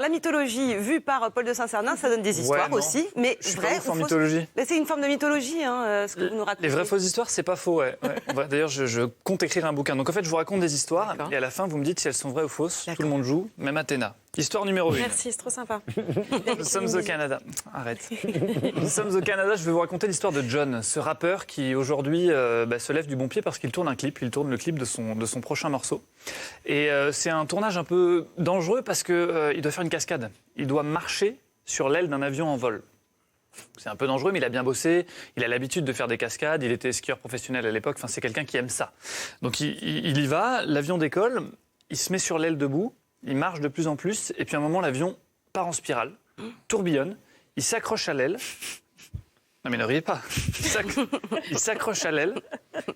La mythologie vue par Paul de Saint-Cernin, ça donne des histoires aussi, mais je suis vrai pas ouf en ou fausse. mythologie. Mais c'est une forme de mythologie, ce que vous nous racontez. Les vraies fausses histoires, c'est pas faux, ouais. D'ailleurs, je compte écrire un bouquin. Donc en fait, je vous raconte des histoires et à la fin, vous me dites si elles sont vraies ou fausses. Tout le monde joue, même Athéna. Histoire numéro 1. Merci, c'est trop sympa. Nous sommes au Canada. Arrête. Nous sommes au Canada. Je vais vous raconter l'histoire de John, ce rappeur qui aujourd'hui se lève du bon pied parce qu'il tourne un clip. Il tourne le clip de son prochain morceau. Et c'est un tournage un peu dangereux parce que il doit faire une cascade. Il doit marcher sur l'aile d'un avion en vol. C'est un peu dangereux, mais il a bien bossé. Il a l'habitude de faire des cascades. Il était skieur professionnel à l'époque. Enfin, c'est quelqu'un qui aime ça. Donc il y va. L'avion décolle. Il se met sur l'aile debout. Il marche de plus en plus, et puis à un moment, l'avion part en spirale, tourbillonne, il s'accroche à l'aile. Non mais ne riez pas. Il s'accroche à l'aile,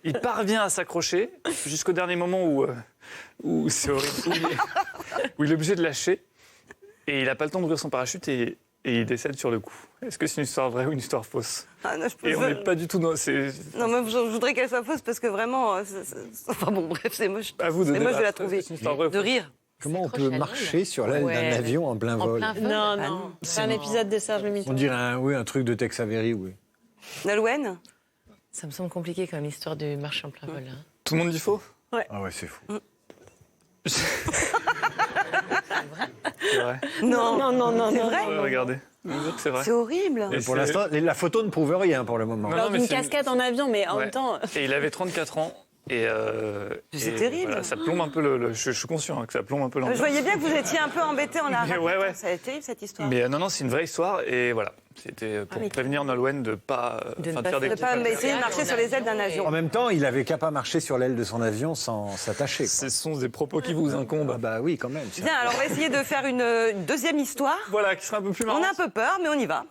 il parvient à s'accrocher jusqu'au dernier moment où c'est horrible, où il est obligé de lâcher, et il n'a pas le temps d'ouvrir son parachute, et il décède sur le coup. Est-ce que c'est une histoire vraie ou une histoire fausse ? Non, Et on n'est pas du tout dans... Non, mais je voudrais qu'elle soit fausse, parce que vraiment... Enfin bon, bref, c'est moche. À vous de C'est moche de la débattre. trouver. C'est une histoire vraie ou De fausse ? rire. Comment on peut marcher sur l'aile d'un avion en plein vol? Non, non. C'est un épisode de Serge Le Mito. On dirait un truc de Tex Avery, oui. Nolwenn ? Ça me semble compliqué comme histoire de marche en plein vol. Hein. Tout le monde dit faux ? Ah ouais, c'est fou. C'est vrai. Non, c'est vrai. Ouais, regardez. Vous dites que c'est vrai. C'est horrible. Et Pour c'est- l'instant, la photo ne prouve rien pour le moment. Non, Lors mais d'une c'est une- cascade en avion, mais en Ouais. même temps... Et il avait 34 ans. C'est et terrible. voilà, ça plombe un peu je suis conscient que ça plombe un peu Je l'ambiance. voyais bien que vous étiez un peu embêté en arrière. Ouais. Ça a été terrible, cette histoire. Mais non, c'est une vraie histoire. Et voilà. C'était pour prévenir Nolwenn de pas De ne enfin, pas faire des De pas essayer de marcher sur les ailes d'un avion. En même temps, il avait qu'à pas marcher sur l'aile de son avion sans s'attacher. Ce sont des propos qui vous Ah incombent. bah oui, quand même. Bien, alors on va essayer de faire une deuxième histoire. Voilà, qui sera un peu plus marrant. On a un peu peur, mais on y va.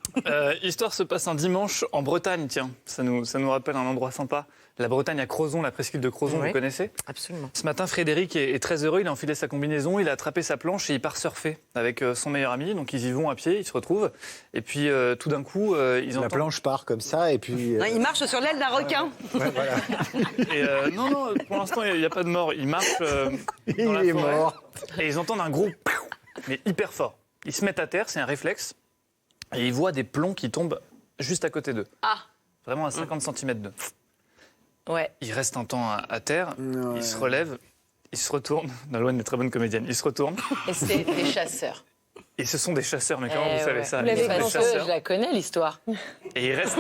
Histoire se passe un dimanche en Bretagne, tiens. Ça nous rappelle un endroit sympa. La Bretagne à Crozon, la presqu'île de Crozon, Oui. vous connaissez ? Absolument. Ce matin, Frédéric est très heureux. Il a enfilé sa combinaison, il a attrapé sa planche et il part surfer avec son meilleur ami. Donc ils y vont à pied, ils se retrouvent. Et puis tout d'un coup, ils La entendent... planche part comme ça et puis... Non, il marche sur l'aile d'un requin. ouais, voilà. Et non, pour l'instant, il n'y a pas de mort. Ils marchent dans la Il est forêt. mort. Et ils entendent un gros piou, mais hyper fort. Ils se mettent à terre, c'est un réflexe. Et ils voient des plombs qui tombent juste à côté d'eux. Ah. Vraiment à 50 cm d'eux. Ouais. Ils restent un temps à terre, ils se relèvent, ils se retournent. Nolwenn est très bonne comédienne. Ils se retournent. Et c'est des chasseurs. Et ce sont des chasseurs. Mais comment vous savez ouais. ça? Vous l'avez Ils sont des compris, Parce que chasseurs. je la connais, l'histoire. Et ils restent.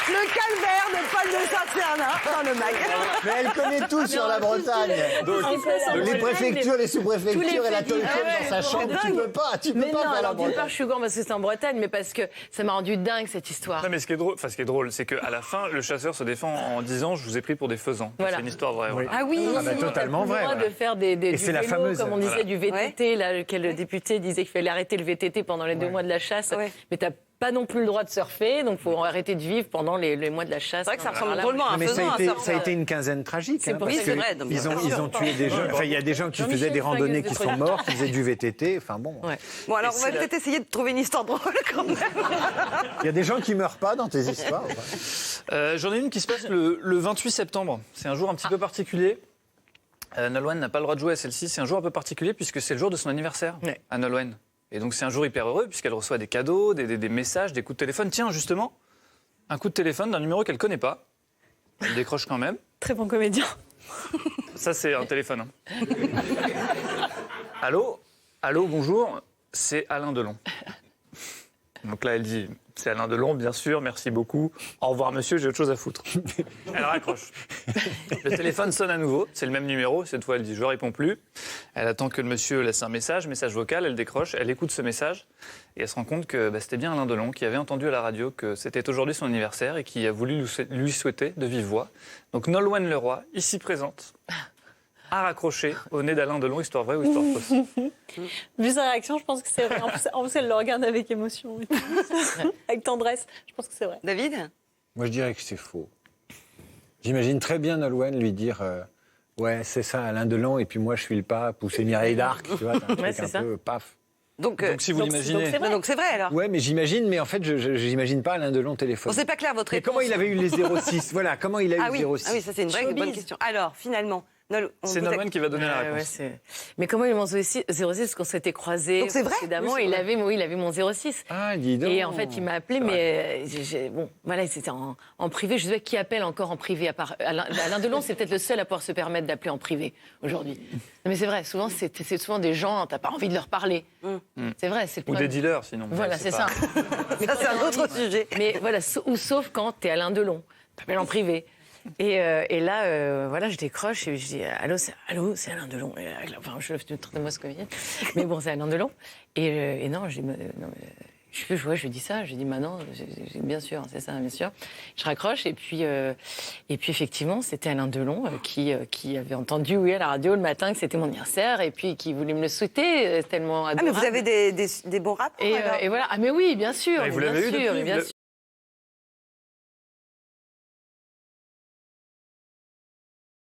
Le calvaire de Paul de Saint-Cernin dans le mag. Mais elle connaît tout sur la Bretagne. Les préfectures, les sous-préfectures et la Tolkien dans sa chambre. Tu peux pas Mais non, faire la alors d'une part, Bretagne. je suis gourde parce que c'est en Bretagne, mais parce que ça m'a rendu dingue cette histoire. Non, mais ce qui est drôle, c'est qu'à la fin, le chasseur se défend en disant: je vous ai pris pour des faisans. Voilà. C'est une histoire vraie. Voilà. Ah oui, Ah bah, totalement T'as plus vrai. le droit voilà. de faire du c'est la vélo, fameuse, comme on disait, voilà. du VTT, là, lequel le député disait qu'il fallait arrêter le VTT pendant les 2 mois de la chasse. Ouais. Mais t'as pas non plus le droit de surfer, donc faut arrêter de vivre pendant les mois de la chasse. c'est vrai que ça Alors ressemble là, drôlement à un Mais faisan, un ça a surfeur. été une quinzaine tragique. C'est pour parce ça que- que c'est vrai, non, mais ils ont tué des gens. Enfin, il y a des gens qui faisaient des randonnées qui sont morts, qui faisaient du VTT. Enfin bon. Ouais. Bon, alors Et on va c'est la- peut-être essayer de trouver une histoire drôle quand même. Il y a des gens qui meurent pas dans tes histoires. J'en ai une qui se passe le 28 septembre. C'est un jour un petit peu particulier. Nolwenn n'a pas le droit de jouer à celle-ci. C'est un jour un peu particulier puisque c'est le jour de son anniversaire Ouais. à Nolwenn. Et donc c'est un jour hyper heureux puisqu'elle reçoit des cadeaux, des messages, des coups de téléphone. Tiens, justement, un coup de téléphone d'un numéro qu'elle connaît pas. Elle décroche quand même. Très bon comédien. Ça, c'est un téléphone. Hein. Allô, bonjour, c'est Alain Delon. Donc là, elle dit: c'est Alain Delon, bien sûr, merci beaucoup. Au revoir, monsieur, j'ai autre chose à foutre. Elle raccroche. Le téléphone sonne à nouveau, c'est le même numéro. Cette fois, elle dit: je réponds plus. Elle attend que le monsieur laisse un message vocal, elle décroche, elle écoute ce message et elle se rend compte que c'était bien Alain Delon qui avait entendu à la radio que c'était aujourd'hui son anniversaire et qui a voulu lui souhaiter de vive voix. Donc Nolwenn Leroy, ici présente, a raccroché au nez d'Alain Delon, histoire vraie ou histoire fausse. Vu sa réaction, je pense que c'est vrai. En plus, elle le regarde avec émotion. Avec tendresse. Je pense que c'est vrai. David ? Moi, je dirais que c'est faux. J'imagine très bien Nolwenn lui dire ouais, c'est ça, Alain Delon, et puis moi, je suis le pape, ou c'est Mireille d'Arc, tu vois, t'as un Ouais, truc c'est un ça. peu paf. Donc si vous l'imaginez. donc c'est vrai alors. Ouais, mais j'imagine, mais en fait, j'imagine pas Alain Delon téléphone. Bon, c'est pas clair votre Mais réponse. comment il avait eu les 06 Voilà, comment il a eu Ah oui, le 06 ah oui, ça c'est une vraie Showbiz. bonne question. Alors, finalement, C'est Nolwenn qui va donner la Ouais, réponse. mais comment il m'en 06 parce qu'on s'était croisés Donc c'est vrai précédemment, Oui, c'est vrai. il avait mon 06. Ah, dis donc. Et en fait, il m'a appelé, mais bon, voilà, c'était en privé. Je sais pas qui appelle encore en privé, à part Alain Delon, c'est peut-être le seul à pouvoir se permettre d'appeler en privé aujourd'hui. Non, mais c'est vrai, souvent, c'est souvent des gens, t'as pas envie de leur parler. C'est vrai, c'est le Ou des problème. dealers, sinon. Voilà, c'est ça. Ça c'est un autre sujet. Mais voilà, ou sauf quand t'es Alain Delon, t'appelles en privé. Et là, voilà, je décroche et je dis allô, c'est Alain Delon. Et là, enfin, je suis très moscovite, mais bon, c'est Alain Delon. Et non, je dis, non, je lui dis ça, je lui dis, non, bien sûr, c'est ça, bien sûr. Je raccroche et puis effectivement, c'était Alain Delon qui avait entendu, oui, à la radio le matin que c'était mon anniversaire et puis qui voulait me le souhaiter tellement Ah adorable. mais vous avez des bons rapports alors. Et voilà, ah mais oui, bien sûr, Et vous bien l'avez eu sûr, depuis bien Vous